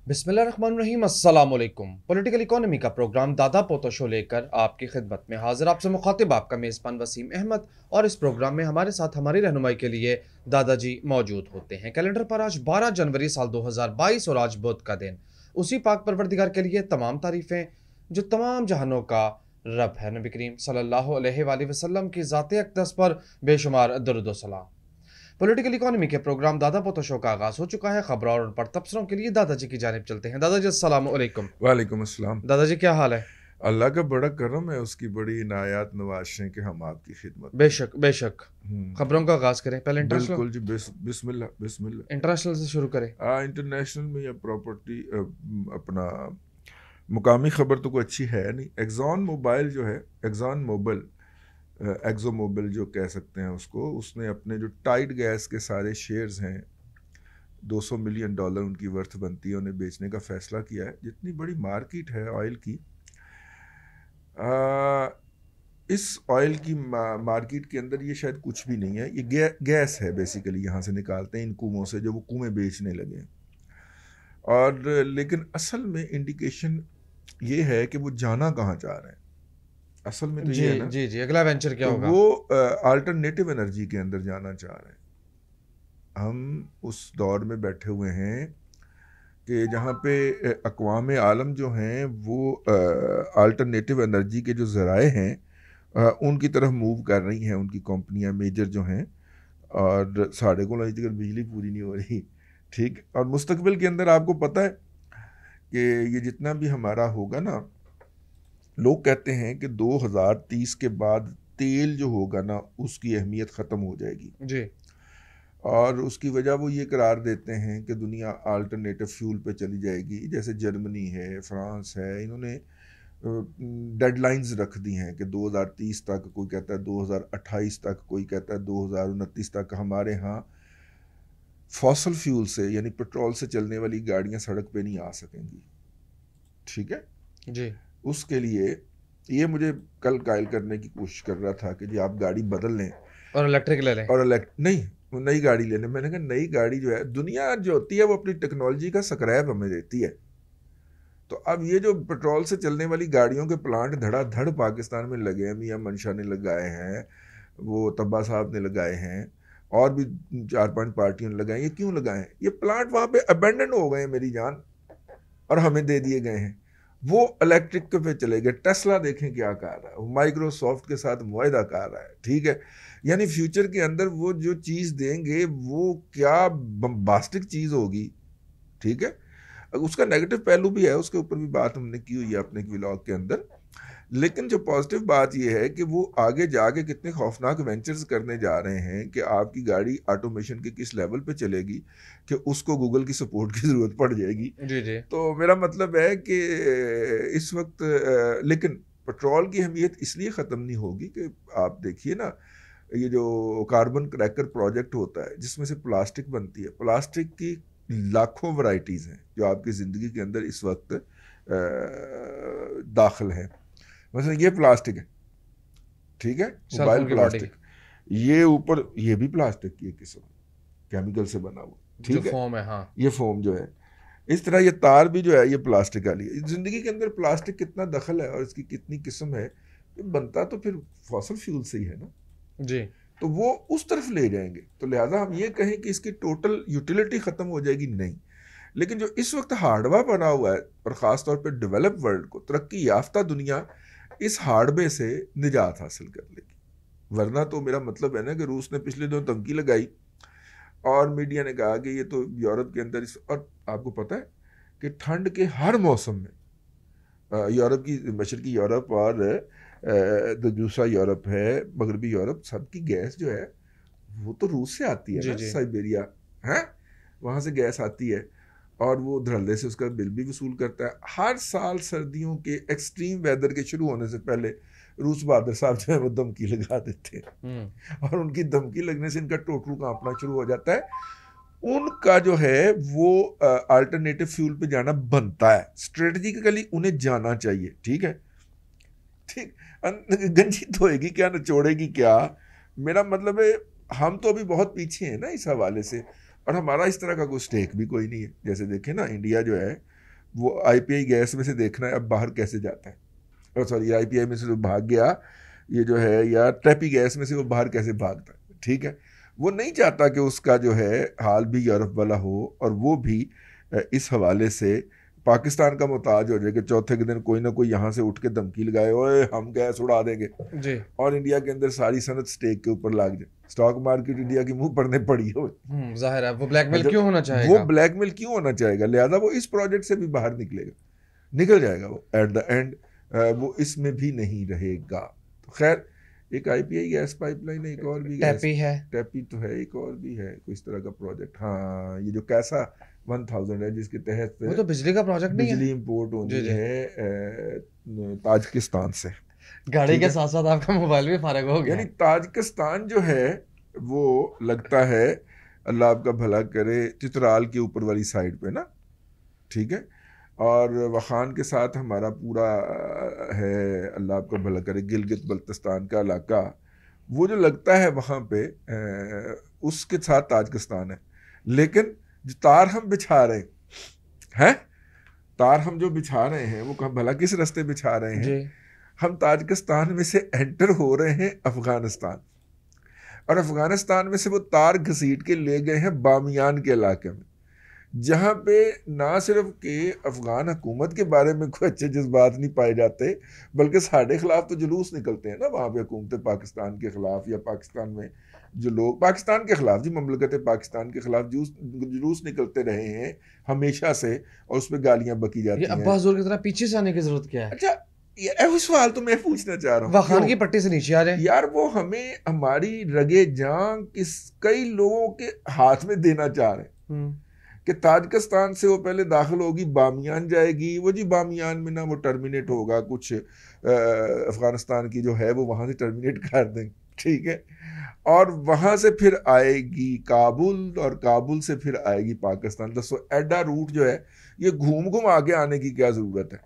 बिस्मिल्लाहिर्रहमानिर्रहीम, अस्सलाम वालेकुम। पॉलिटिकल इकोनॉमी का प्रोग्राम दादा पोतो शो लेकर आपकी खिदमत में हाजिर। आपसे मुखातिब आपका मेज़बान वसीम अहमद। और इस प्रोग्राम में हमारे साथ हमारी रहनुमाई के लिए दादाजी मौजूद होते हैं। कैलेंडर पर आज 12 जनवरी साल 2022 और आज बुध का दिन। उसी पाक परवरदिगार के लिए तमाम तारीफ़ें जो तमाम जहानों का रब है। नबी करीम सल्लल्लाहु अलैहि वसल्लम की ज़ात अक़दस पर बेशुमार दरूद व सलाम। पॉलिटिकल इकोनॉमी के प्रोग्राम दादा पोतो शो का आगाज हो चुका है। खबरों और उन पर तबसरों के लिए दादाजी की जानिब चलते हैं। दादाजी अस्सलाम वालेकुम। वालेकुम अस्सलाम। दादाजी क्या हाल है? अल्लाह का बड़ा करम है, उसकी बड़ी इनायात नवाज़ें कि हम आपकी खिदमत में हैं। बेशक बेशक। खबरों का आगाज करें पहले इंटरनेशनल। बिल्कुल जी, बिस्मिल्लाह बिस्मिल्लाह। इंटरनेशनल से शुरू करें। इंटरनेशनल में या प्रॉपर्टी अपना मुकामी खबर तो कोई अच्छी है नहीं। एग्जॉन मोबिल एक्जो मोबिल जो कह सकते हैं उसको, उसने अपने जो टाइड गैस के सारे शेयर्स हैं, $200 मिलियन उनकी वर्थ बनती है, उन्हें बेचने का फैसला किया है। जितनी बड़ी मार्केट है ऑयल की, इस ऑयल की मार्केट के अंदर ये शायद कुछ भी नहीं है। ये गैस है बेसिकली, यहाँ से निकालते हैं इन कुओं से जो वो कुएं बेचने लगे। और लेकिन असल में इंडिकेशन ये है कि वो जाना कहाँ चाह रहे हैं। असल में तो जी ये है ना, जी जी, अगला वेंचर क्या तो होगा? वो अल्टरनेटिव एनर्जी के अंदर जाना चाह रहे हैं। हम उस दौर में बैठे हुए हैं कि जहाँ पे अक़वाम आलम जो हैं वो अल्टरनेटिव एनर्जी के जो ज़राए हैं उनकी तरफ मूव कर रही हैं, उनकी कंपनियां मेजर जो हैं। और साढ़े को अगर बिजली पूरी नहीं हो रही, ठीक। और मुस्तकबिल के अंदर आपको पता है कि ये जितना भी हमारा होगा ना, लोग कहते हैं कि 2030 के बाद तेल जो होगा ना उसकी अहमियत ख़त्म हो जाएगी जी और उसकी वजह वो ये करार देते हैं कि दुनिया अल्टरनेटिव फ्यूल पे चली जाएगी। जैसे जर्मनी है, फ्रांस है, इन्होंने डेडलाइंस रख दी हैं कि 2030 तक, कोई कहता है 2028 तक, कोई कहता है 2029 तक हमारे यहाँ फॉसल फ्यूल से यानी पेट्रोल से चलने वाली गाड़ियाँ सड़क पे नहीं आ सकेंगी। ठीक है जी। उसके लिए ये मुझे कल कायल करने की कोशिश कर रहा था कि जी आप गाड़ी बदल लें और इलेक्ट्रिक ले लें। और नहीं, वो नई गाड़ी लेने। मैंने कहा नई गाड़ी जो है, दुनिया जो होती है वो अपनी टेक्नोलॉजी का स्क्रैप हमें देती है। तो अब ये जो पेट्रोल से चलने वाली गाड़ियों के प्लांट धड़ाधड़ पाकिस्तान में लगे हैं, मियां मंशा ने लगाए हैं, वो तब्बा साहब ने लगाए हैं, और भी 4-5 पार्टियों ने लगाए। ये क्यों लगाए हैं? ये प्लांट वहाँ पे अबेंडन हो गए हैं मेरी जान, और हमें दे दिए गए हैं। वो इलेक्ट्रिक पे चले गए। टेस्ला देखें क्या कर रहा है, वो माइक्रोसॉफ्ट के साथ मुआहदा कर रहा है। ठीक है, यानी फ्यूचर के अंदर वो जो चीज़ देंगे वो क्या बम्बास्टिक चीज़ होगी। ठीक है, उसका नेगेटिव पहलू भी है, उसके ऊपर भी बात हमने की हुई है अपने व्लॉग के अंदर। लेकिन जो पॉजिटिव बात यह है कि वो आगे जाके कितने खौफनाक वेंचर्स करने जा रहे हैं कि आपकी गाड़ी ऑटोमेशन के किस लेवल पे चलेगी कि उसको गूगल की सपोर्ट की ज़रूरत पड़ जाएगी। जी जी। तो मेरा मतलब है कि इस वक्त लेकिन पेट्रोल की अहमियत इसलिए ख़त्म नहीं होगी कि आप देखिए ना, ये जो कार्बन क्रैकर प्रोजेक्ट होता है जिसमें से प्लास्टिक बनती है, प्लास्टिक की लाखों वैरायटीज़ हैं जो आपकी ज़िंदगी के अंदर इस वक्त दाखिल हैं। मतलब ये प्लास्टिक है, ठीक है, मोबाइल सेलफोन की बॉडी प्लास्टिक, ये ऊपर ये भी प्लास्टिक की एक किस्म, केमिकल से बना हुआ। जो ठीक है, फोम है। हाँ। ये फोम जो है, इस तरह ये तार भी जो है ये प्लास्टिक वाली है। ज़िंदगी के अंदर प्लास्टिक कितना दखल है और इसकी कितनी किस्म है, ये बनता तो फिर फॉसल फ्यूल से ही है ना। जी। तो वो उस तरफ ले जाएंगे, तो लिहाजा हम ये कहें कि इसकी टोटल यूटिलिटी ख़त्म हो जाएगी, नहीं। लेकिन जो इस वक्त हार्डवेयर बना हुआ है, और ख़ास तौर पे डेवलप वर्ल्ड को, तरक्की याफ्ता दुनिया इस हार्डवेयर से निजात हासिल कर लेगी। वरना तो मेरा मतलब है ना कि रूस ने पिछले दिनों धमकी लगाई और मीडिया ने कहा कि ये तो यूरोप के अंदर और आपको पता है कि ठंड के हर मौसम में यूरोप की, मशरकी यूरोप और जो दूसरा यूरोप है, मगरबी यूरोप, सबकी गैस जो है वो तो रूस से आती है जी ना, जी। साइबेरिया है, वहाँ से गैस आती है और वो धड़ल्ले से उसका बिल भी वसूल करता है। हर साल सर्दियों के एक्सट्रीम वेदर के शुरू होने से पहले रूस बहादुर साहब जो है वो धमकी लगा देते हैं और उनकी धमकी लगने से इनका टोटल कांपना शुरू हो जाता है। उनका जो है वो अल्टरनेटिव फ्यूल पे जाना बनता है, स्ट्रेटजिकली उन्हें जाना चाहिए। ठीक है, ठीक। गंजी धोएगी क्या, नचोड़ेगी क्या? मेरा मतलब है हम तो अभी बहुत पीछे हैं ना इस हवाले से, और हमारा इस तरह का कोई स्टेक भी कोई नहीं है। जैसे देखें ना, इंडिया जो है वो आईपीआई गैस में से देखना है अब बाहर कैसे जाता है, और सॉरी आईपीआई में से जो भाग गया ये जो है, या टैपी गैस में से वो बाहर कैसे भागता है, ठीक है। वो नहीं चाहता कि उसका जो है हाल भी यूरोप वाला हो, और वो भी इस हवाले से पाकिस्तान का मोहताज हो जाए कि चौथे के दिन कोई ना कोई यहाँ से उठ के धमकी लगाए, ओए हम गैस उड़ा देंगे जी। और इंडिया के अंदर सारी सनत स्टेक के ऊपर लाग जाए, स्टॉक मार्केट इंडिया के मुंह पड़ने पड़ी हो। जाहिर है वो ब्लैकमेल क्यों होना वो चाहेगा, ब्लैकमेल क्यों होना चाहेगा, लिहाजा वो इस प्रोजेक्ट से भी बाहर निकल जाएगा वो एट द एंड, वो इसमें भी नहीं रहेगा। तो खैर एक आईपीआई गैस पाइपलाइन है, एक और भी गैस टैपी है, टैपी तो है, एक और भी है कोई इस तरह का प्रोजेक्ट, हाँ ये जो कैसा 1000 है जिसके तहत वो तो बिजली का प्रोजेक्ट नहीं है, बिजली इंपोर्ट होनी जी। है ताजिकिस्तान से। गाड़ी के साथ साथ आपका मोबाइल भी फारग हो गया यानी ताजिकिस्तान जो है वो लगता है, अल्लाह आपका भला करे, चित्राल के ऊपर वाली साइड पे ना, ठीक है, और वखान के साथ हमारा पूरा है, अल्लाह आपका भला करे, गिलगित बल्तिस्तान का इलाका, वो जो लगता है वहाँ पे उसके साथ ताजिकिस्तान है। लेकिन जो तार हम बिछा रहे हैं, तार हम जो बिछा रहे हैं वो कहाँ भला किस रास्ते बिछा रहे हैं जी। हम ताजिकिस्तान में से एंटर हो रहे हैं अफगानिस्तान, और अफगानिस्तान में से वो तार घसीट के ले गए हैं बामियान के इलाके में, जहाँ पे ना सिर्फ कि अफगान हुकूमत के बारे में कोई अच्छे जज्बात नहीं पाए जाते, बल्कि साढ़े खिलाफ तो जुलूस निकलते हैं ना वहाँ पे, हुकूमत पाकिस्तान के खिलाफ, या पाकिस्तान में जो लोग पाकिस्तान के खिलाफ, जी ममलकत पाकिस्तान के खिलाफ जुलूस निकलते रहे हैं हमेशा से, और उस पर गालियाँ बकी जाती ये हैं। अब्बास हुजूर की तरह पीछे से आने की जरूरत क्या है? अच्छा ये सवाल तो मैं पूछना चाह रहा हूँ, वखान की पट्टी से नीचे आ रहे हैं यार, वो हमें हमारी रगे जान किस कई लोगों के हाथ में देना चाह रहे हैं कि ताजिकिस्तान से वो पहले दाखिल होगी, बामियान जाएगी, वो जी बामियान में ना वो टर्मिनेट होगा, कुछ अफगानिस्तान की जो है वो वहाँ से टर्मिनेट कर देंगे, ठीक है, और वहाँ से फिर आएगी काबुल, और काबुल से फिर आएगी पाकिस्तान। दसो एडा रूट जो है ये घूम घूम आगे आने की क्या ज़रूरत है,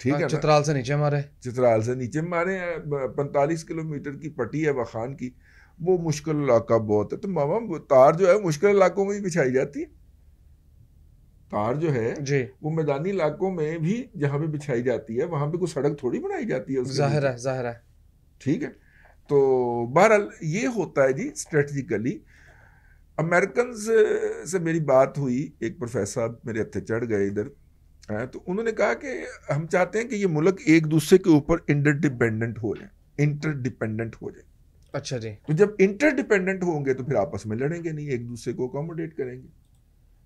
ठीक है ना। चित्राल से नीचे मारे, चित्राल से नीचे मारे, 45 किलोमीटर की पट्टी है वखान की, वो मुश्किल इलाका बहुत है। तो मामा तार जो है मुश्किल इलाकों में भी बिछाई जाती है, तार जो है जी। वो मैदानी इलाकों में भी जहाँ पे बिछाई जाती है, वहां पे कोई सड़क थोड़ी बनाई जाती है उसके जाहिर है, ठीक है। तो बहरहाल ये होता है जी स्ट्रेटजिकली। अमेरिकन से मेरी बात हुई, एक प्रोफेसर मेरे हत्थे चढ़ गए इधर, तो उन्होंने कहा कि हम चाहते हैं कि ये मुल्क एक दूसरे के ऊपर इंटरडिपेंडेंट हो जाए। अच्छा जी। तो जब इंटरडिपेंडेंट होंगे तो फिर आपस में लड़ेंगे नहीं, एक दूसरे को अकोमोडेट करेंगे।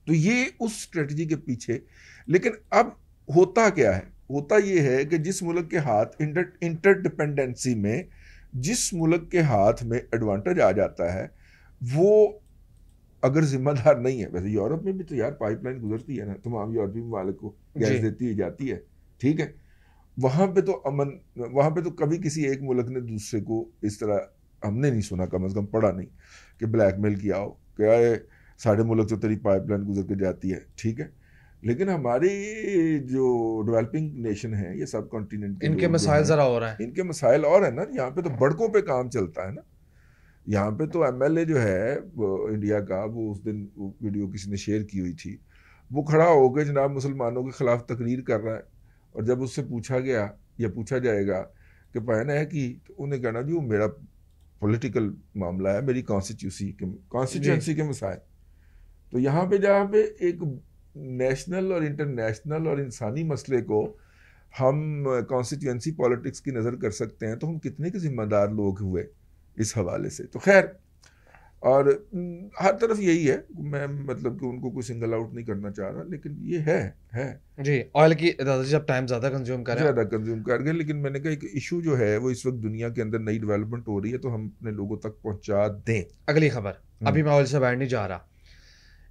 तो ये उस स्ट्रेटजी के पीछे। लेकिन अब होता क्या है, होता ये है कि जिस मुल्क के हाथ इंटरडिपेंडेंसी में जिस मुल्क के हाथ में एडवांटेज आ जाता है, वो अगर जिम्मेदार नहीं है, वैसे यूरोप में भी तो यार पाइपलाइन गुजरती है ना, तमाम यूरोपीय ममालिक को गैस देती ही जाती है, ठीक है, वहाँ पे तो अमन, वहाँ पे तो कभी किसी एक मुल्क ने दूसरे को इस तरह हमने नहीं सुना, कम से कम पढ़ा नहीं कि ब्लैकमेल किया हो कि साढ़े मुल्क तो तेरी पाइपलाइन गुजर के जाती है, ठीक है। लेकिन हमारी जो डेवलपिंग नेशन है, ये सब कॉन्टिनेंट के इनके मसाइल ज़रा और हैं, इनके मसाइल और है ना, यहाँ पे तो बड़कों पे काम चलता है ना। यहाँ पे तो एमएलए जो है इंडिया का, वो उस दिन वो वीडियो किसी ने शेयर की हुई थी, वो खड़ा होकर जनाब मुसलमानों के खिलाफ तकरीर कर रहा है, और जब उससे पूछा गया या पूछा जाएगा कि पहना है कि, तो उन्हें कहना जी वो मेरा पॉलिटिकल मामला है, मेरी कॉन्स्टिट्यूंसी के मसाइल। तो यहाँ पे जहाँ पे एक नेशनल और इंटरनेशनल और इंसानी मसले को हम कॉन्स्टिट्यूंसी पॉलिटिक्स की नज़र कर सकते हैं, तो हम कितने के जिम्मेदार लोग हुए इस हवाले से। तो खैर, और हर तरफ यही है, मैं मतलब कि उनको कोई सिंगल आउट नहीं करना चाह रहा, लेकिन ये है जी। ऑयल की दादाजी जब टाइम ज़्यादा कंज्यूम कर गए, लेकिन मैंने कहा एक इशू जो है वो इस वक्त दुनिया के अंदर नई डेवलपमेंट हो रही है, तो हम अपने लोगों तक पहुंचा दें। अगली खबर, अभी मैं ऑयल से बाहर नहीं जा रहा।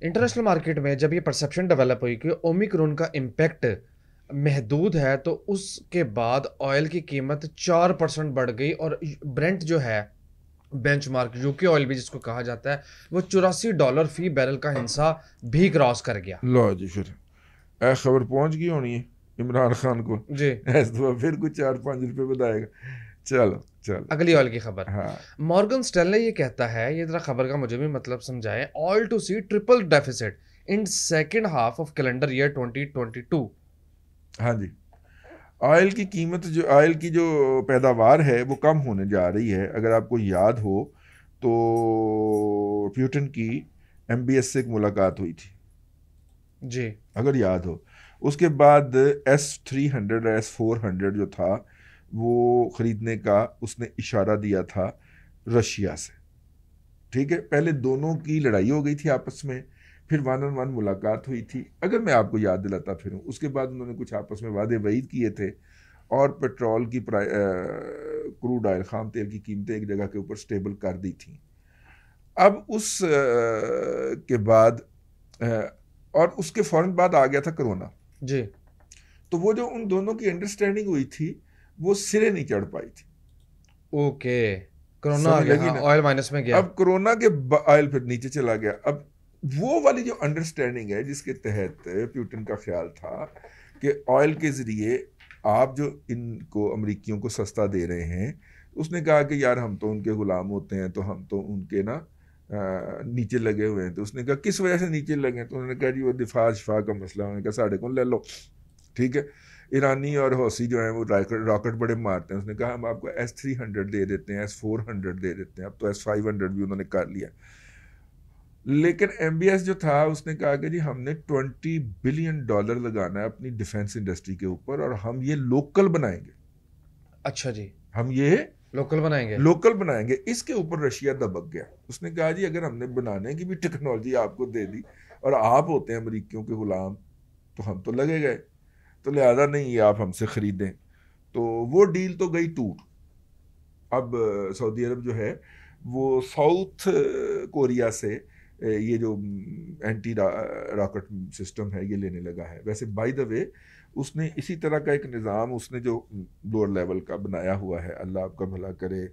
इंटरनेशनल मार्केट में जब ये परसेप्शन डेवलप हुई कि ओमिक्रॉन का इम्पैक्ट महदूद है, तो उसके बाद ऑयल की कीमत 4% बढ़ गई, और ब्रेंट जो है बेंचमार्क यूके ऑयल भी जिसको कहा जाता है, वो $84 फी बैरल का हिस्सा भी क्रॉस कर गया। लो जी, फिर खबर पहुंच गई होनी है इमरान खान को जी, ऐसा फिर कुछ 4-5 रुपए बताएगा। चलो अगली ऑयल की खबर। हाँ। मॉर्गन स्टैनले ये कहता है, ये जरा खबर का मुझे भी मतलब समझाएं, oil to see triple deficit in second half of calendar year 2022। हाँ जी, ऑयल की कीमत, जो ऑयल की जो पैदावार है वो कम होने जा रही है। अगर आपको याद हो तो प्यूटन की MBS से एक मुलाकात हुई थी, जी अगर याद हो। उसके बाद S-300 S-400 जो था वो ख़रीदने का उसने इशारा दिया था रशिया से। ठीक है, पहले दोनों की लड़ाई हो गई थी आपस में, फिर 1-on-1 मुलाकात हुई थी, अगर मैं आपको याद दिलाता फिरूं। उसके बाद उन्होंने कुछ आपस में वादे वईद किए थे और पेट्रोल की क्रूड ऑयल खाम तेल की कीमतें एक जगह के ऊपर स्टेबल कर दी थी। अब उस के बाद और उसके फ़ौरन बाद आ गया था कोरोना। जी। तो वो जो उन दोनों की अंडरस्टैंडिंग हुई थी वो सिरे नहीं चढ़ पाई थी। ओके, कोरोना आ समझ गया, लगी हाँ, ना? ऑयल माइनस में गया। अब कोरोना के ऑयल फिर नीचे चला गया। अब वो वाली जो अंडरस्टैंडिंग है जिसके तहत प्यूटन का ख्याल था कि ऑयल के ज़रिए आप जो इनको अमरीकियों को सस्ता दे रहे हैं, उसने कहा कि यार हम तो उनके ग़ुलाम होते हैं, तो हम तो उनके ना नीचे लगे हुए हैं। तो उसने कहा किस वजह से नीचे लगे? तो उन्होंने कहा जी वो दिफा शिफा का मसला। उन्होंने कहा साढ़े को ले लो। ठीक है, ईरानी और हौसी जो हैं वो रॉकेट बड़े मारते हैं। उसने कहा हम आपको S-300 दे देते हैं, S-400 दे देते हैं। अब तो S-500 भी उन्होंने कर लिया। लेकिन MBS जो था उसने कहा कि जी हमने $20 बिलियन लगाना है अपनी डिफेंस इंडस्ट्री के ऊपर और हम ये लोकल बनाएंगे। अच्छा जी, हम ये लोकल बनाएंगे। लोकल बनाएंगे। इसके ऊपर रशिया दबक गया। उसने कहा जी अगर हमने बनाने की भी टेक्नोलॉजी आपको दे दी और आप होते हैं अमरीकियों के गुलाम, तो हम तो लगे गए, तो लिहाजा नहीं ये आप हमसे ख़रीदें। तो वो डील तो गई टूट। अब सऊदी अरब जो है वो साउथ कोरिया से ये जो एंटी रॉकेट सिस्टम है ये लेने लगा है। वैसे बाय द वे उसने इसी तरह का एक निज़ाम उसने जो लोअर लेवल का बनाया हुआ है, अल्लाह आपका भला करे,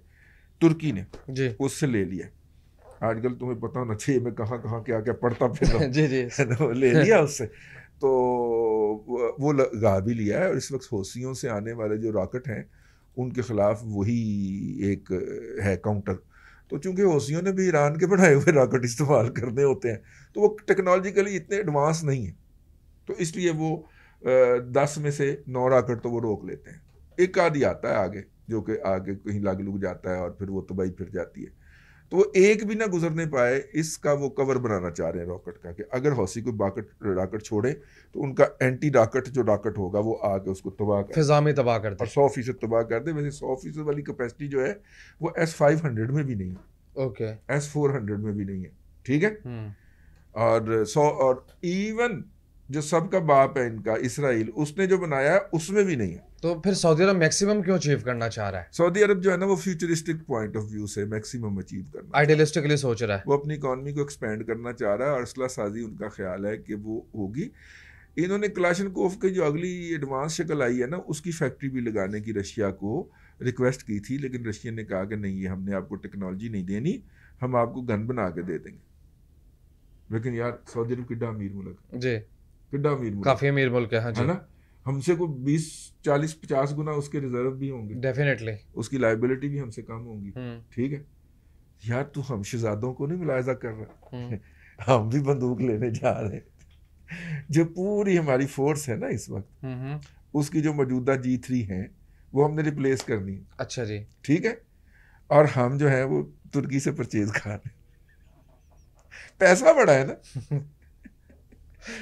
तुर्की ने जी उससे ले लिया। आजकल तुम्हें पता होना चाहिए मैं कहाँ कहाँ क्या क्या पढ़ता फिर जी जी। ले लिया उससे। तो वो लगा भी लिया है और इस वक्त हौसियों से आने वाले जो रॉकेट हैं उनके ख़िलाफ़ वही एक है काउंटर। तो चूंकि हौसियों ने भी ईरान के बनाए हुए रॉकेट इस्तेमाल करने होते हैं तो वो टेक्नोलॉजिकली इतने एडवांस नहीं है, तो इसलिए वो 10 में से 9 रॉकेट तो वो रोक लेते हैं। एक आदि आता है आगे जो कि आगे कहीं लाग लुग जाता है और फिर वो तबाही फिर जाती है। तो वो एक भी ना गुजरने पाए, इसका वो कवर बनाना चाह रहे हैं रॉकेट का कि अगर हौसी कोई रॉकेट छोड़े तो उनका एंटी रॉकेट जो रॉकेट होगा वो आके उसको तबाह कर फिजा में तबाह कर और दे। 100% तबाह कर दे। वैसे 100% वाली कैपेसिटी जो है वो S-500 में भी नहीं है, ओके। S-400 में भी नहीं है। ठीक है, और 100 और इवन जो सबका बाप है इनका इसराइल, उसने जो बनाया है उसमें भी नहीं है। तो फिर सऊदी अरब मैक्सिमम क्यों अचीव करना चाह रहा है? सऊदी अरब जो है ना वो फ्यूचरिस्टिक पॉइंट ऑफ व्यू से मैक्सिमम अचीव करना, आइडियलिस्टिकली सोच रहा है। वो अपनी इकॉनमी को एक्सपेंड करना चाह रहा है और असला साजी उनका ख्याल है कि वो होगी। इन्होंने क्लाशनकोफ की जो अगली एडवांस शक्ल आई है ना उसकी फैक्ट्री भी लगाने की रशिया को रिक्वेस्ट की थी, लेकिन रशिया ने कहा कि नहीं, ये हमने आपको टेक्नोलॉजी नहीं देनी, हम आपको गन बना के दे देंगे। लेकिन यार सऊदी अरब कितना अमीर मुल्क जी, कितना अमीर मुल्क काफी अमीर मुल्क है। हाँ जी, है ना, हमसे को 20 40 50 गुना उसके रिजर्व भी होंगे, डेफिनेटली। उसकी लाइबिलिटी भी हमसे कम होंगी। ठीक है यार, तू हम शहजादों को नहीं मुलायजा कर रहा हम भी बंदूक लेने जा रहे हैं। जो पूरी हमारी फोर्स है ना इस वक्त उसकी जो मौजूदा G3 है वो हमने रिप्लेस करनी है। अच्छा जी। ठीक है, और हम जो है वो तुर्की से परचेज कर रहे हैं। पैसा बड़ा है ना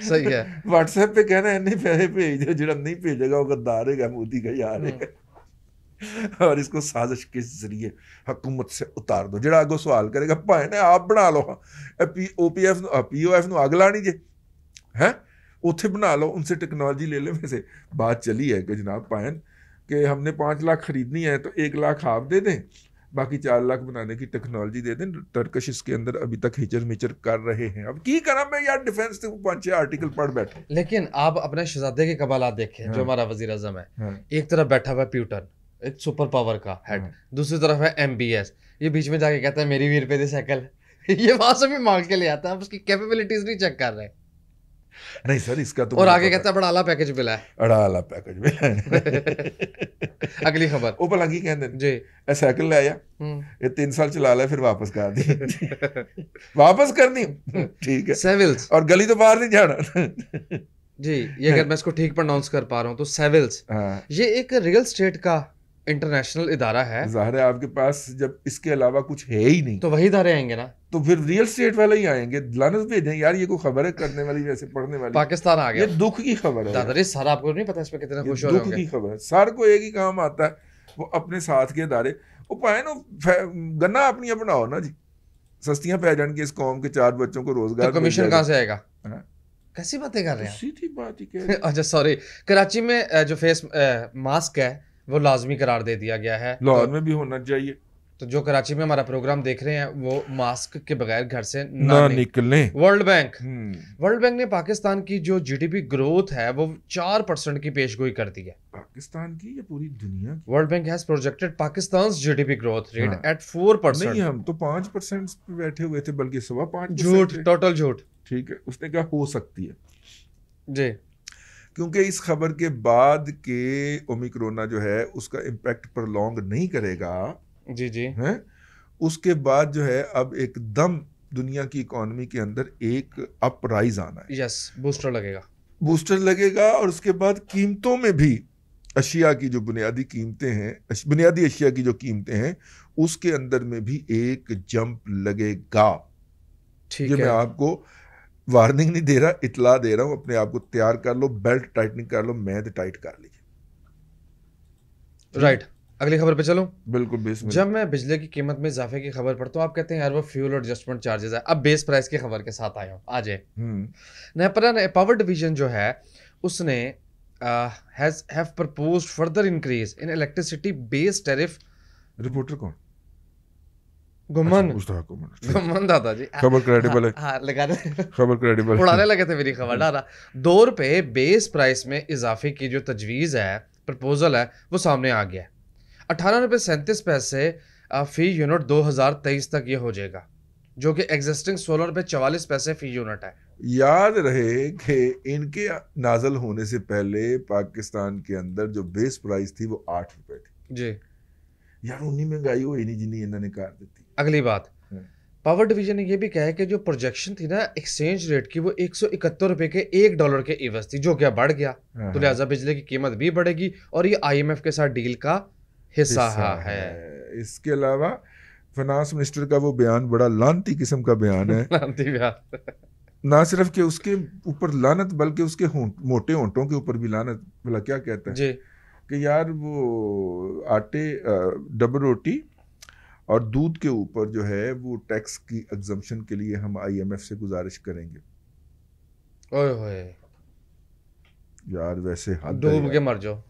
सही है। व्हाट्सएप पे कहना है नहीं पैसे भेज दो, जो नहीं भेजेगा वो गद्दार है, मोदी का यार है और इसको साजिश के जरिए हुकूमत से उतार दो। जो आगो सवाल करेगा भाई ने आप बना लो, OPF POF ਨੂੰ ਅੱਗ ਲਾਣੀ ਜੇ है उत्थे बना लो, उनसे टेक्नोलॉजी ले लो। वैसे बात चली है कि जनाब पायन कि हमने 5 लाख खरीदनी है तो 1 लाख आप दे दें, बाकी 4 लाख बनाने की टेक्नोलॉजी दे दें। टर्कश इसके अंदर अभी तक हिचर मिचर कर रहे हैं। अब की करा मैं यार, डिफेंस से 5-6 आर्टिकल पढ़ बैठा। लेकिन आप अपने शहजादे के कबालात देखें। जो हमारा वजीर आजम है, एक तरफ बैठा हुआ है प्यूटन, एक सुपर पावर का हेड, दूसरी तरफ है MBS, ये बीच में जाके कहता है मेरी 20 रुपए दी साइकिल ये वहां से भी मांग के ले आता है, उसकी कैपेबिलिटीज नहीं चेक कर रहे। नहीं सर, इसका तो और आगे कहता है बड़ा आला पैकेज मिला है, अड़ाला पैकेज मिला अगली खबर वो भला की कहते जी, ए साइकिल ले आया, ये 3 साल चला लिया फिर वापस कर दी वापस करनी ठीक है सेविल्स और गली तो बाहर नहीं जाना जी, ये अगर मैं इसको ठीक प्रोनाउंस कर पा रहा हूँ तो सेविल्स, हाँ, ये एक रियल स्टेट का इंटरनेशनल इदारा है, ज़ाहिर है आपके पास जब इसके अलावा कुछ है ही नहीं तो वही इदारे आएंगे ना। तो फिर रियल स्टेट वाले ही आएंगे। लानत भेजें यार, ये कोई खबर है करने वाली वैसे पढ़ने वाली? पाकिस्तान आ ये गया। दुख की खबर है यार, दादाजी सर आपको नहीं पता इस पे कितने ये खुश हो रहे दुख होंगे। की खबर है। सर को एक ही काम आता है, वो अपने साथ के इदारे वो पाए ना, गन्ना अपनी बनाओ ना जी, सस्तियां पै जाएंगी इस कौम के 4 बच्चों को तो रोजगार मिल कमीशन जाएगा। कहाँ से आएगा? हाँ, कैसी बातें कर तो रहे हैं सीधी बात ही कह आप? रहे अच्छा सॉरी, कराची में जो फेस मास्क है वो लाजमी करार दे दिया गया है। लाहौर में भी होना चाहिए, तो जो कराची में हमारा प्रोग्राम देख रहे हैं वो मास्क के बगैर घर से ना ना निकले। निकले। वर्ल्ड बैंक ने पाकिस्तान की जो जीडीपी ग्रोथ है वो 4% की पेशगोई कर दी है। पाकिस्तान की या पूरी दुनिया की? World bank has projected Pakistan GDP growth rate हाँ। एट 4%। नहीं, हम तो 5% पे बैठे हुए थे, बल्कि 5.25% झूठ, थे। टोटल झूठ। ठीक है, उसने कहा हो सकती है, जी क्योंकि इस खबर के बाद के ओमिक्रोना जो है उसका इम्पैक्ट प्रलॉन्ग नहीं करेगा जी जी है। उसके बाद जो है अब एकदम दुनिया की इकोनॉमी के अंदर एक अपराइज आना है, यस, बूस्टर लगेगा। बूस्टर लगेगा। और उसके बाद कीमतों में भी, अशिया की जो बुनियादी कीमतें हैं, बुनियादी अशिया की जो कीमतें हैं उसके अंदर में भी एक जंप लगेगा। ठीक ये मैं है, आपको वार्निंग नहीं दे रहा, इतला दे रहा हूं, अपने आप को तैयार कर लो, बेल्ट टाइटनिंग कर लो, मैद टाइट कर लीजिए। राइट। अगली खबर पे चलूं। बिल्कुल बिस्मिल्लाह। जब मैं बिजली की कीमत में इजाफे की खबर पढ़ता हूँ आप कहते हैं यार वो फ्यूल एडजस्टमेंट चार्जेस है। अब बेस प्राइस की खबर के साथ आया हूँ, आ जाए। नेपरा ने पावर डिवीजन जो है उसने have proposed further increase in electricity base tariff. Reporter कौन? गुमन, अच्छा, मुश्ताक उमर। गुमन दादाजी, खबर क्रेडिबल है, हाँ लगा दे। खबर क्रेडिबल है। उड़ाने लगे थे मेरी खबर। डाला ₹2 बेस प्राइस में इजाफे की जो तजवीज़ है, प्रपोजल है, वो सामने आ गया है। ₹18.37 फी यूनिट 2023 तक ये हो जाएगा, जो कि एग्जिस्टिंग ₹16.44 फी यूनिट है। याद रहे कि इनके नाजल होने से पहले पाकिस्तान के अंदर जो बेस प्राइस थी वो ₹8 थी। जी, यार उन्नी महंगाई हुई नहीं जिन्नी इन्होंने कर दी थी। अगली बात, हाँ। पावर डिवीजन ने यह भी कहा है कि जो प्रोजेक्शन थी ना एक्सचेंज रेट की, वो ₹171 के $1 के इवज थी, जो क्या बढ़ गया। हाँ, तो लिहाजा बिजली की कीमत भी बढ़ेगी और ये IMF के साथ डील का हिस्सा है। इसके अलावा फाइनेंस मिनिस्टर का वो बयान बड़ा लानती किस्म का बयान है। लानती बात। ना सिर्फ कि उसके ऊपर लानत, बल्कि उसके मोटे होंठों के ऊपर भी लानत। भला क्या कहता है जी, कि यार वो आटे, डबल रोटी और दूध के ऊपर जो है वो टैक्स की एग्जम्पशन के लिए हम IMF से गुजारिश करेंगे। ओए होए, यार वैसे हद है डूब के यार, मर जाओ।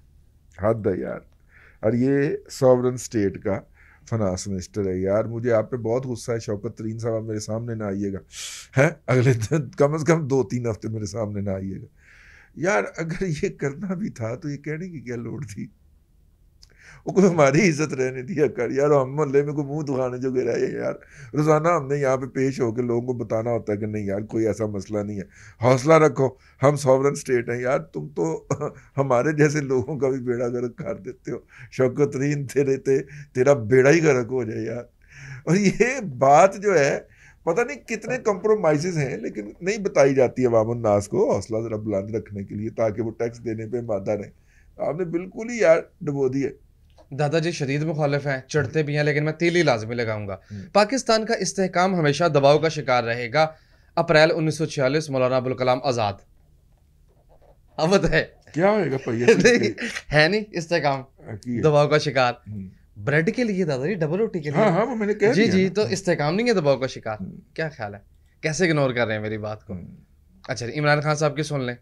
हद है यार। और ये सॉवरन स्टेट का फाइनेंस मिनिस्टर है यार। मुझे आप पे बहुत गुस्सा है, शौकत तरीन साहब आप मेरे सामने ना आइएगा, हैं अगले दिन कम से कम 2-3 हफ्ते मेरे सामने ना आइएगा यार। अगर ये करना भी था तो ये कहने की क्या लोड़ थी? वो कोई हमारी इज्जत रहने दिया कर यार। हम मोहल्ले में कोई मुंह दुखाने जो गिरा है यार, रोजाना हमने यहाँ पे पेश होकर लोगों को बताना होता है कि नहीं यार कोई ऐसा मसला नहीं है, हौसला रखो, हम सॉवरन स्टेट हैं। यार तुम तो हमारे जैसे लोगों का भी बेड़ा गर्क कर देते हो। शौकत तरीन तेरा बेड़ा ही गर्क हो जाए यार। और ये बात जो है पता नहीं कितने कंप्रोमाइजेस हैं, लेकिन नहीं बताई जाती अवाम नास को हौसला जरा बुलंद रखने के लिए, ताकि वो टैक्स देने पे मादा रहे। आपने बिल्कुल ही यार डुबो दी है। दादाजी शदीद मुखालिफ हैं, चढ़ते भी हैं, लेकिन मैं तीली लाजमी लगाऊंगा। पाकिस्तान का इस्तेहकाम हमेशा दबाव का शिकार रहेगा। अप्रैल 1946, मौलाना अबुल कलाम आजाद। अब है क्या होएगा पहिया नहीं, है नहीं इस्तेहकाम, दबाव का शिकार। ब्रेड के लिए दादाजी, डबल रोटी के लिए। हाँ हाँ, वो मैंने कह जी दिया जी, ना। तो इस्तेहकाम नहीं है दबाव का शिकार। क्या ख्याल है, कैसे इग्नोर कर रहे हैं मेरी बात को? अच्छा, इमरान खान साहब की सुन लें।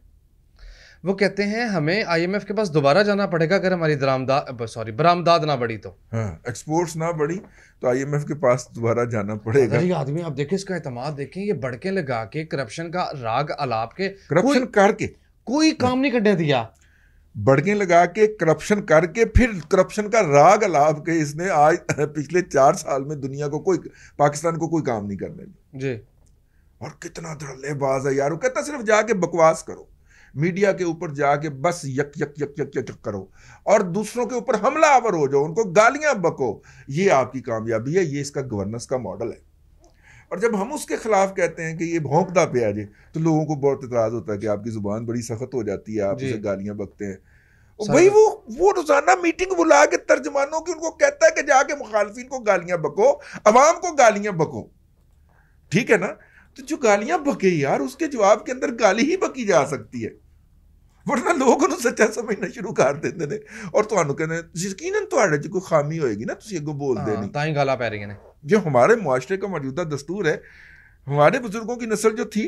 वो कहते हैं हमें IMF के पास दोबारा जाना पड़ेगा अगर हमारी बरामदाद ना बढ़ी तो। हाँ, एक्सपोर्ट्स ना बढ़ी तो IMF के पास दोबारा जाना पड़ेगा। अरे आदमी आप देखें, इसका एतमाद देखें, ये बड़के लगा के करप्शन का राग अलाप के करप्शन करके कोई काम नहीं करने दिया। बड़के लगा के करप्शन करके फिर करप्शन का राग अलाप के इसने आज पिछले 4 साल में दुनिया को पाकिस्तान को कोई काम नहीं करने दिया जी। और कितना धड़ल्लेबाज है यार। वो कहता सिर्फ जाके बकवास करो, मीडिया के ऊपर जाके बस यक यक यक यक यक करो और दूसरों के ऊपर हमलावर हो जाओ, उनको गालियां बको। ये आपकी कामयाबी है, ये इसका गवर्नेंस का मॉडल है। और जब हम उसके खिलाफ कहते हैं कि ये भौंकता पे आ जाए, तो लोगों को बहुत इतराज होता है कि आपकी जुबान बड़ी सख्त हो जाती है, आप जी उसे गालियां बकते हैं। और सर। भाई वो रोजाना मीटिंग बुला के तर्जमानों की उनको कहता है कि जाके मुखालफिन को गालियां बको, अवाम को गालियां बको, ठीक है ना। तो जो गालियां बके यार, उसके जवाब के अंदर गाली ही बकी जा सकती है, वरना लोग उन्हें सच्चा समझना शुरू कर देते ने। और ਤੁਹਾਨੂੰ ਕਹਿੰਦੇ ਯਕੀਨਨ ਤੁਹਾਡੇ 'ਚ ਕੋਈ ਖਾਮੀ ਹੋਏਗੀ ਨਾ, ਤੁਸੀਂ ਅੱਗੋਂ बोलते नहीं। ताई गाला पै रही है जो हमारे मुआशरे का मौजूदा दस्तूर है, हमारे बुजुर्गों की नस्ल जो थी,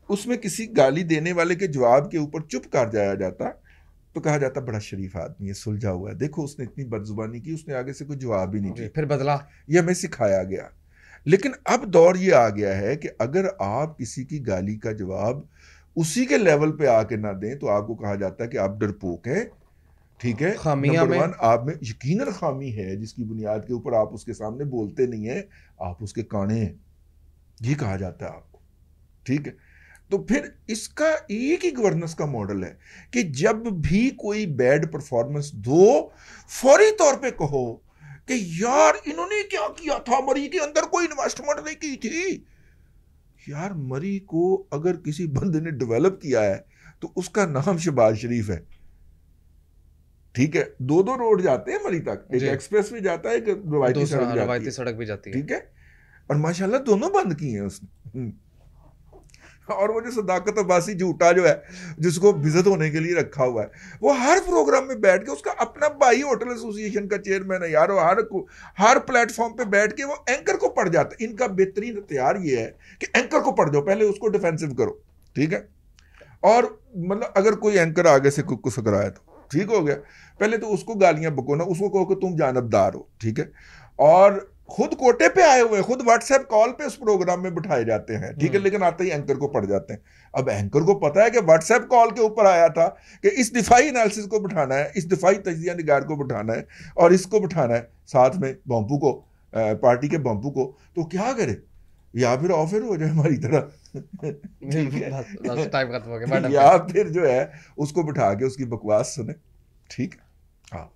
उसमें किसी गाली देने वाले के जवाब के ऊपर चुप कर जाया जाता, तो कहा जाता बड़ा शरीफ आदमी है, सुलझा हुआ है, देखो उसने इतनी बदजुबानी की, उसने आगे से कोई जवाब ही नहीं दिया, फिर बदला। ये हमें सिखाया गया। लेकिन अब दौर ये आ गया है कि अगर आप किसी की गाली का जवाब उसी के लेवल पे आके ना दें, तो आपको कहा जाता है कि आप डरपोक हैं, ठीक है। खामियां नंबर में 1, आप में यकीनन खामी है जिसकी बुनियाद के ऊपर आप उसके सामने बोलते नहीं है, आप उसके काने हैं, ये कहा जाता है आपको, ठीक है। तो फिर इसका एक ही गवर्नेंस का मॉडल है कि जब भी कोई बैड परफॉर्मेंस दो, फौरी तौर पे कहो कि यार इन्होंने क्या किया था, मरी के अंदर कोई इन्वेस्टमेंट नहीं की थी। यार मरी को अगर किसी बंदे ने डेवलप किया है तो उसका नाम शहबाज शरीफ है, ठीक है। 2-2 रोड जाते हैं मरी तक, एक एक्सप्रेस भी जाता है, एक रवायती सड़क भी जाती है, ठीक है। और माशाल्लाह दोनों बंद किए हैं उसने। और वो जो सदाकत अब्बासी झूठा जो है, जिसको विजिट होने के लिए रखा हुआ है, वो हर प्रोग्राम में बैठ के, उसका अपना भाई होटल एसोसिएशन का चेयरमैन है यार, हर प्लेटफॉर्म पे बैठ के वो एंकर को पढ़ जाता है। इनका बेहतरीन हथियार ये है कि एंकर को पढ़ जाओ, पहले उसको डिफेंसिव करो, ठीक है। और मतलब अगर कोई एंकर आगे से कुछ कराया तो ठीक हो गया, पहले तो उसको गालियां बको ना, उसको कहो कि तुम जानबदार हो, ठीक है। और खुद कोटे पे आए हुए, खुद व्हाट्सएप कॉल पे उस प्रोग्राम में बिठाए जाते हैं, ठीक है, लेकिन आते ही एंकर को पढ़ जाते हैं। अब एंकर को पता है कि व्हाट्सएप कॉल के ऊपर आया था कि इस दिफाई एनालिसिस को बिठाना है, इस दिफाई तजिया निगार को बिठाना है, और इसको बिठाना है साथ में बम्पू को, पार्टी के बम्पू को, तो क्या करे, या फिर ऑफर हो जाए हमारी तरह या फिर जो है उसको बिठा के उसकी बकवास सुने, ठीक है। हाँ,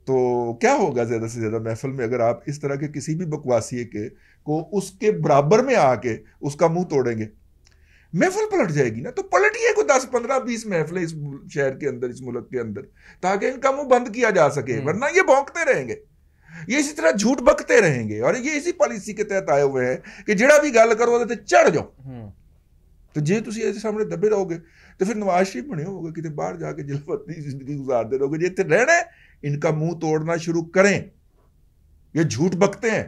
तो क्या होगा ज्यादा से ज्यादा महफिल में अगर आप इस तरह के किसी भी बकवासिये के को उसके बराबर में आके उसका मुंह तोड़ेंगे, महफिल पलट जाएगी ना। तो पलटिए को 10, 15, 20 महफिलें इस शहर के अंदर, इस मुल्क के अंदर, ताकि इनका मुंह बंद किया जा सके, वरना ये भौंकते रहेंगे, ये इसी तरह झूठ बकते रहेंगे। और ये इसी पॉलिसी के तहत आए हुए हैं कि जेड़ा भी गल करो तो चढ़ जाओ। तो जे तुम ऐसे सामने दबे रहोगे तो फिर नवाज शरीफ बने होगे, कितने बाहर जाके जलवतनी जिंदगी गुजारते रहोगे। जे इतने रहना है, इनका मुंह तोड़ना शुरू करें। ये झूठ बकते हैं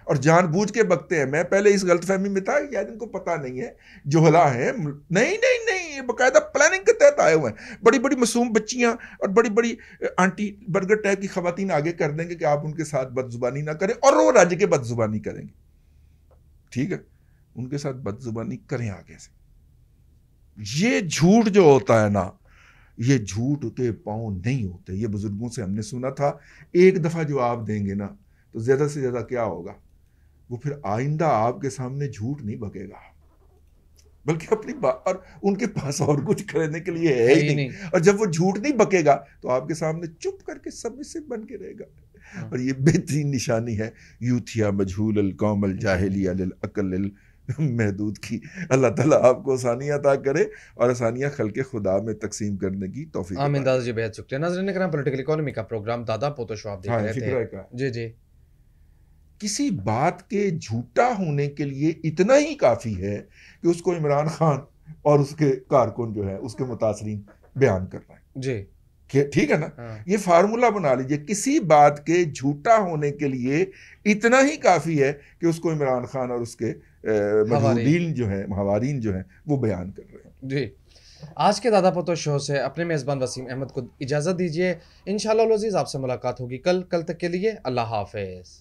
और जानबूझ के बकते हैं। मैं पहले इस गलतफहमी में था, यार इनको पता नहीं है, जोहला है। नहीं नहीं नहीं, ये बाकायदा प्लानिंग के तहत आए हुए हैं। बड़ी बड़ी मासूम बच्चियां और बड़ी बड़ी आंटी बर्गर टाइप की खवातीन आगे कर देंगे कि आप उनके साथ बदजुबानी ना करें, और वो रज के बदजुबानी करेंगे, ठीक है। उनके साथ बदजुबानी करें आगे से। ये झूठ जो होता है ना, ये झूठ के पांव नहीं होते। ये बुजुर्गों से हमने सुना था, एक दफा जवाब देंगे ना तो ज्यादा से ज्यादा क्या होगा, वो फिर आइंदा आपके सामने झूठ नहीं बकेगा, बल्कि अपनी बात, और उनके पास और कुछ करने के लिए है ही नहीं। और जब वो झूठ नहीं बकेगा तो आपके सामने चुप करके सबमिसिव बन के रहेगा। और ये बेहतरीन निशानी है यूथिया मजहूल अल कौम अल जाहिलिया लिल अकल लिल महदूद की। अल्लाह ताला आपको आसानियां अता करे और आसानियां खल्के खुदा में तकसीम करने की तौफीक। आमीन दादा जी, बेहद शुक्रिया। नाज़रीन करम, पॉलिटिकल इकोनॉमी का प्रोग्राम दादा पोतो शो आप देख रहे थे। जी जी। किसी बात के झूठा होने के लिए इतना ही काफी है कि उसको इमरान खान और उसके कारकुन जो है उसके मुतासरीन बयान कर रहे हैं जी, ठीक है ना। ये फार्मूला बना लीजिए, किसी बात के झूठा होने के लिए इतना ही काफी है कि उसको इमरान खान और उसके मजहूदीन जो है, हवारीन जो है, वो बयान कर रहे हैं। जी, आज के दादा पोतो शो से अपने मेज़बान वसीम अहमद को इजाज़त दीजिए। इंशाअल्लाह अज़ीज़ आपसे मुलाकात होगी कल तक के लिए अल्लाह हाफ़िज़।